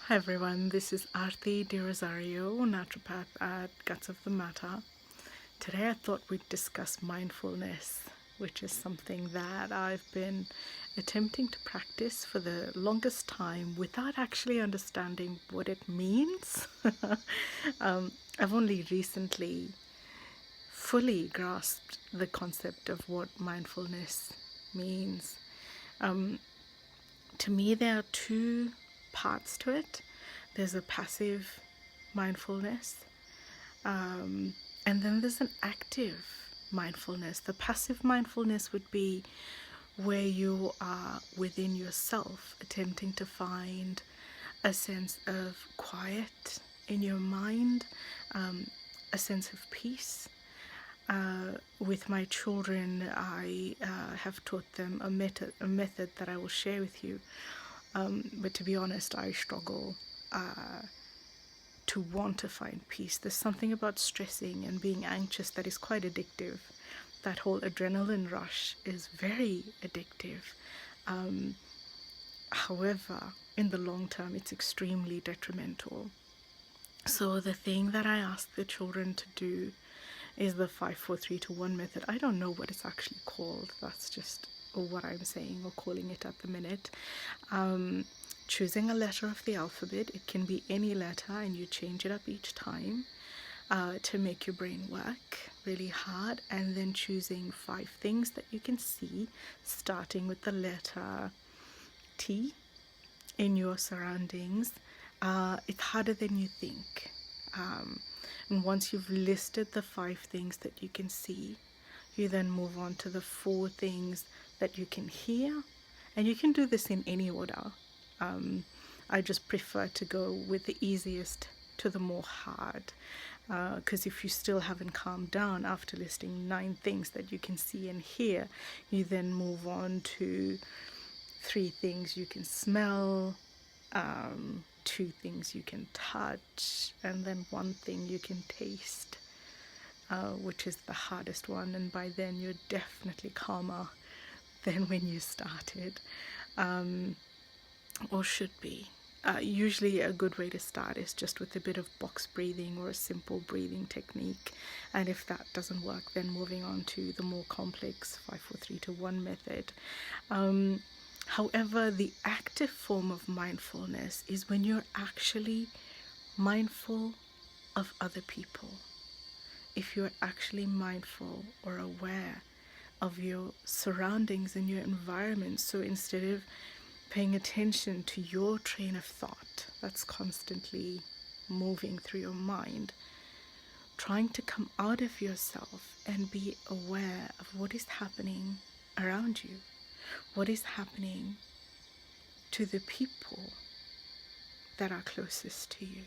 Hi everyone, this is Aarti De Rosario, naturopath at Guts of the Matter. Today I thought we'd discuss mindfulness, which is something that I've been attempting to practice for the longest time without actually understanding what it means. I've only recently fully grasped the concept of what mindfulness means. To me, there are two parts to it. There's a passive mindfulness, and then there's an active mindfulness. The passive mindfulness would be where you are within yourself, attempting to find a sense of quiet in your mind, a sense of peace. With my children, I have taught them a method that I will share with you. But to be honest, I struggle to want to find peace. There's something about stressing and being anxious that is quite addictive. That whole adrenaline rush is very addictive. However, in the long term, it's extremely detrimental. So the thing that I ask the children to do is the 5 4 3 2 1 method. I don't know what it's actually called. That's just what I'm saying or calling it at the minute. Choosing a letter of the alphabet. It can be any letter, and you change it up each time to make your brain work really hard. And then choosing 5 things that you can see, starting with the letter T in your surroundings. It's harder than you think. And once you've listed the 5 things that you can see, you then move on to the 4 things that you can hear. And you can do this in any order. I just prefer to go with the easiest to the more hard. Because if you still haven't calmed down after listing 9 things that you can see and hear, you then move on to 3 things you can smell, 2 things you can touch, and then 1 thing you can taste, which is the hardest one. And by then you're definitely calmer than when you started, or should be. Usually a good way to start is just with a bit of box breathing or a simple breathing technique, and if that doesn't work, then moving on to the more complex 5 4 3 2 1 method. However, the active form of mindfulness is when you're actually mindful of other people. If you're actually mindful or aware of your surroundings and your environment. So instead of paying attention to your train of thought that's constantly moving through your mind, trying to come out of yourself and be aware of what is happening around you, what is happening to the people that are closest to you.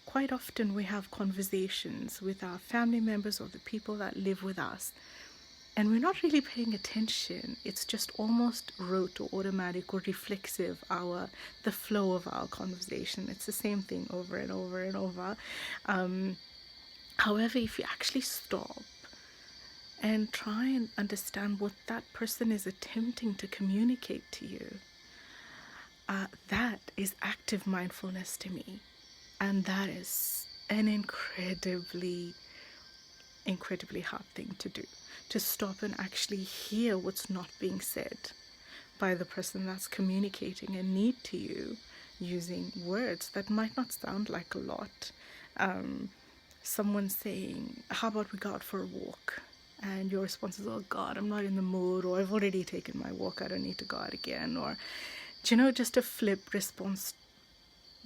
Quite often we have conversations with our family members or the people that live with us, and we're not really paying attention. It's just almost rote or automatic or reflexive, the flow of our conversation. It's the same thing over and over and over. However, if you actually stop and try and understand what that person is attempting to communicate to you, that is active mindfulness to me. And that is an incredibly hard thing to do, to stop and actually hear what's not being said by the person that's communicating a need to you using words that might not sound like a lot. Someone saying, how about we go out for a walk? And your response is, oh God, I'm not in the mood, or I've already taken my walk, I don't need to go out again. Or, just a flip response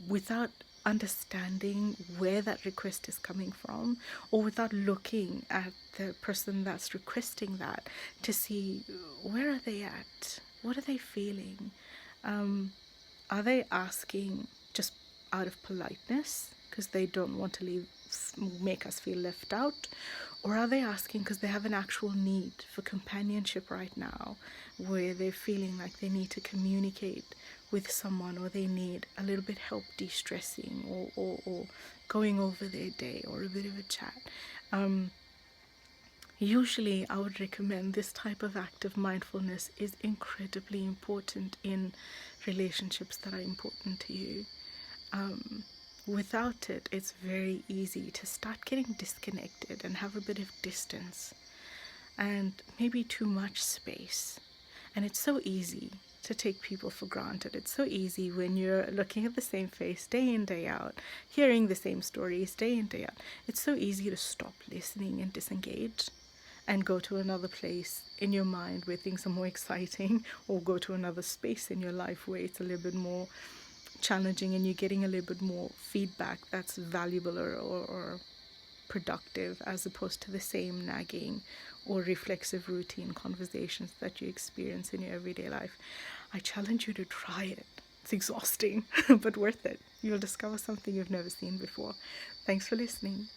without understanding where that request is coming from, or without looking at the person that's requesting that to see where are they at, what are they feeling, are they asking just out of politeness because they don't want to make us feel left out, or are they asking because they have an actual need for companionship right now, where they're feeling like they need to communicate with someone, or they need a little bit help de-stressing, or going over their day, or a bit of a chat. Usually I would recommend this type of active mindfulness is incredibly important in relationships that are important to you. Without it, it's very easy to start getting disconnected and have a bit of distance and maybe too much space. And it's so easy to take people for granted. It's so easy when you're looking at the same face day in, day out, hearing the same stories day in, day out. It's so easy to stop listening and disengage and go to another place in your mind where things are more exciting, or go to another space in your life where it's a little bit more challenging and you're getting a little bit more feedback that's valuable or productive, as opposed to the same nagging or reflexive routine conversations that you experience in your everyday life. I challenge you to try it. It's exhausting, but worth it. You'll discover something you've never seen before. Thanks for listening.